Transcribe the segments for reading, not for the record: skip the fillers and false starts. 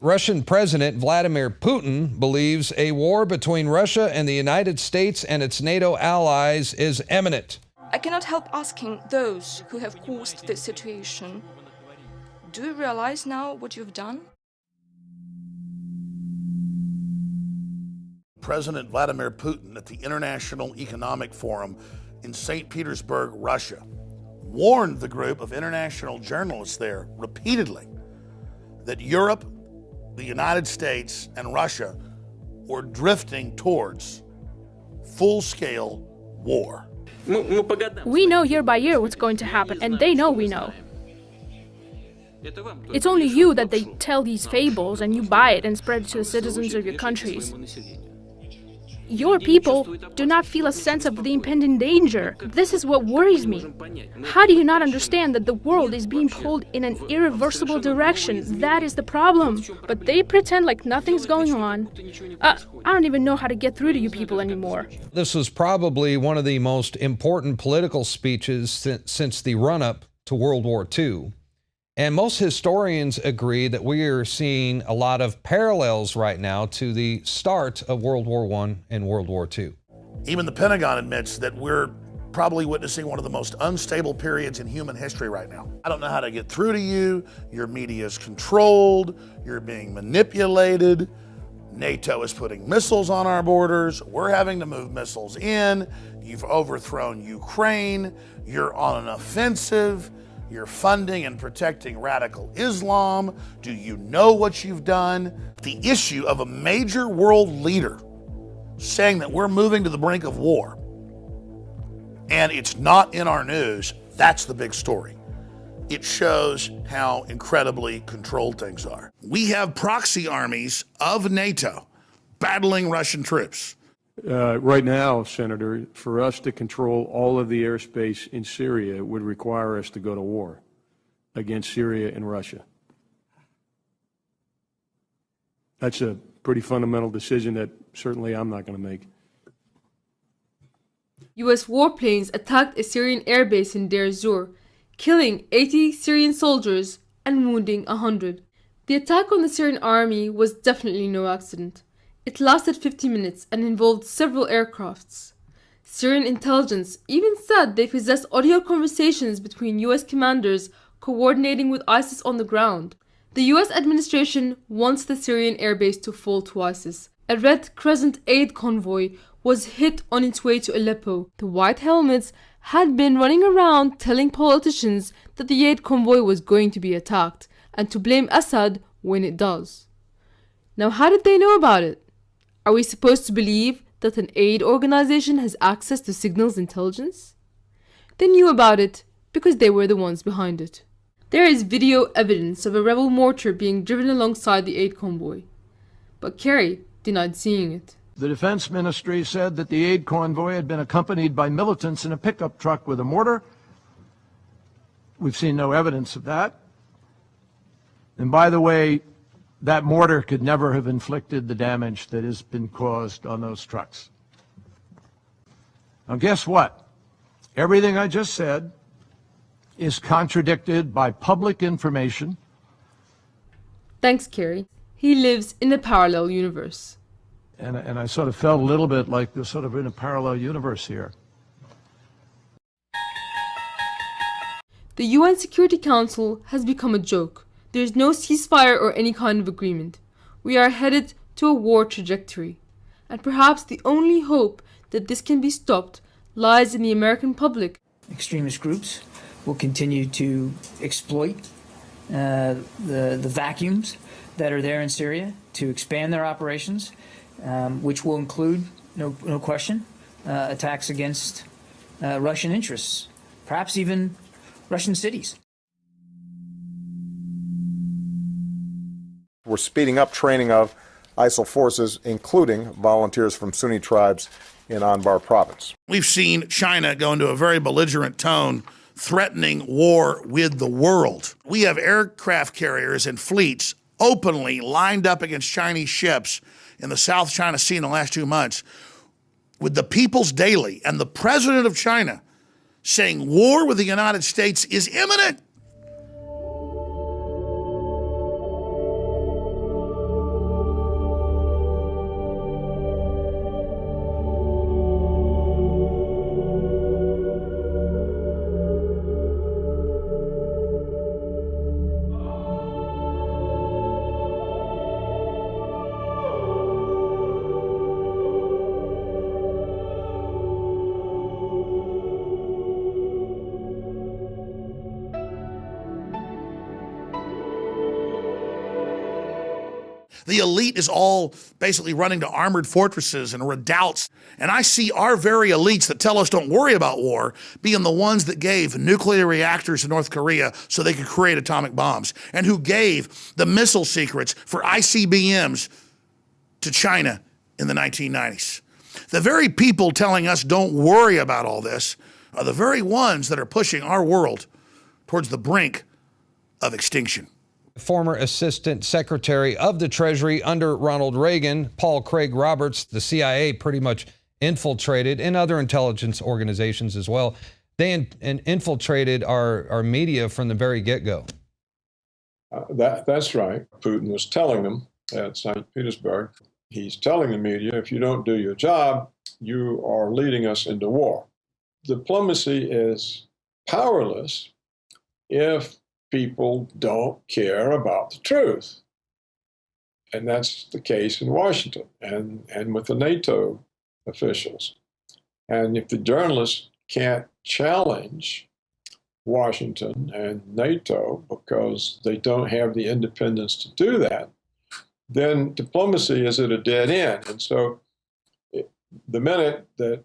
Russian President Vladimir Putin believes a war between Russia and the United States and its NATO allies is imminent. I cannot help asking those who have caused this situation, do you realize now what you've done? President Vladimir Putin at the International Economic Forum in St. Petersburg, Russia, warned the group of international journalists there repeatedly that Europe, the United States, and Russia were drifting towards full-scale war. We know year by year what's going to happen, and they know we know. It's only you that they tell these fables, and you buy it and spread it to the citizens of your countries. Your people do not feel a sense of the impending danger. This is what worries me. How do you not understand that the world is being pulled in an irreversible direction? That is the problem. But they pretend like nothing's going on. I don't even know how to get through to you people anymore. This was probably one of the most important political speeches since the run-up to World War II. And most historians agree that we are seeing a lot of parallels right now to the start of World War I and World War II. Even the Pentagon admits that we're probably witnessing one of the most unstable periods in human history right now. I don't know how to get through to you. Your media is controlled. You're being manipulated. NATO is putting missiles on our borders. We're having to move missiles in. You've overthrown Ukraine. You're on an offensive. You're funding and protecting radical Islam. Do you know what you've done? The issue of a major world leader saying that we're moving to the brink of war, and it's not in our news, that's the big story. It shows how incredibly controlled things are. We have proxy armies of NATO battling Russian troops. Right now, Senator, for us to control all of the airspace in Syria would require us to go to war against Syria and Russia. That's a pretty fundamental decision that certainly I'm not going to make. U.S. warplanes attacked a Syrian airbase in Deir Zur, killing 80 Syrian soldiers and wounding 100. The attack on the Syrian army was definitely no accident. It lasted 50 minutes and involved several aircrafts. Syrian intelligence even said they possessed audio conversations between US commanders coordinating with ISIS on the ground. The US administration wants the Syrian airbase to fall to ISIS. A Red Crescent aid convoy was hit on its way to Aleppo. The White Helmets had been running around telling politicians that the aid convoy was going to be attacked and to blame Assad when it does. Now, how did they know about it? Are we supposed to believe that an aid organization has access to signals intelligence? They knew about it because they were the ones behind it. There is video evidence of a rebel mortar being driven alongside the aid convoy, but Kerry denied seeing it. The Defense Ministry said that the aid convoy had been accompanied by militants in a pickup truck with a mortar. We've seen no evidence of that. And by the way, that mortar could never have inflicted the damage that has been caused on those trucks. Now, guess what? Everything I just said is contradicted by public information. Thanks, Kerry. He lives in a parallel universe. And I sort of felt a little bit like we're sort of in a parallel universe here. The UN Security Council has become a joke. There is no ceasefire or any kind of agreement. We are headed to a war trajectory. And perhaps the only hope that this can be stopped lies in the American public. Extremist groups will continue to exploit the vacuums that are there in Syria to expand their operations, which will include, no question, attacks against Russian interests, perhaps even Russian cities. We're speeding up training of ISIL forces, including volunteers from Sunni tribes in Anbar province. We've seen China go into a very belligerent tone, threatening war with the world. We have aircraft carriers and fleets openly lined up against Chinese ships in the South China Sea in the last 2 months, with the People's Daily and the president of China saying war with the United States is imminent. The elite is all basically running to armored fortresses and redoubts. And I see our very elites that tell us don't worry about war being the ones that gave nuclear reactors to North Korea so they could create atomic bombs, and who gave the missile secrets for ICBMs to China in the 1990s. The very people telling us don't worry about all this are the very ones that are pushing our world towards the brink of extinction. Former Assistant Secretary of the Treasury under Ronald Reagan, Paul Craig Roberts, the CIA pretty much infiltrated, and other intelligence organizations as well. They infiltrated our media from the very get-go. That's right. Putin was telling them at St. Petersburg, he's telling the media, if you don't do your job, you are leading us into war. Diplomacy is powerless if people don't care about the truth. And that's the case in Washington and with the NATO officials. And if the journalists can't challenge Washington and NATO because they don't have the independence to do that, then diplomacy is at a dead end. And so the minute that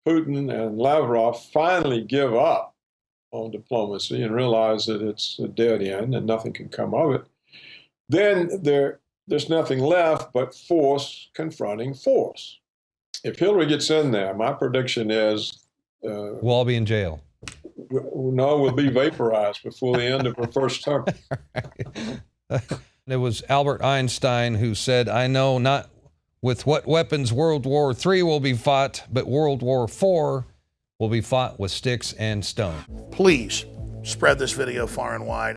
Putin and Lavrov finally give up on diplomacy and realize that it's a dead end and nothing can come of it, then there's nothing left but force confronting force. If Hillary gets in there, my prediction is we'll all be in jail. No, we'll be vaporized before the end of her first term. It was Albert Einstein who said, I know not with what weapons World War III will be fought, but World War IV will be fought with sticks and stone. Please spread this video far and wide.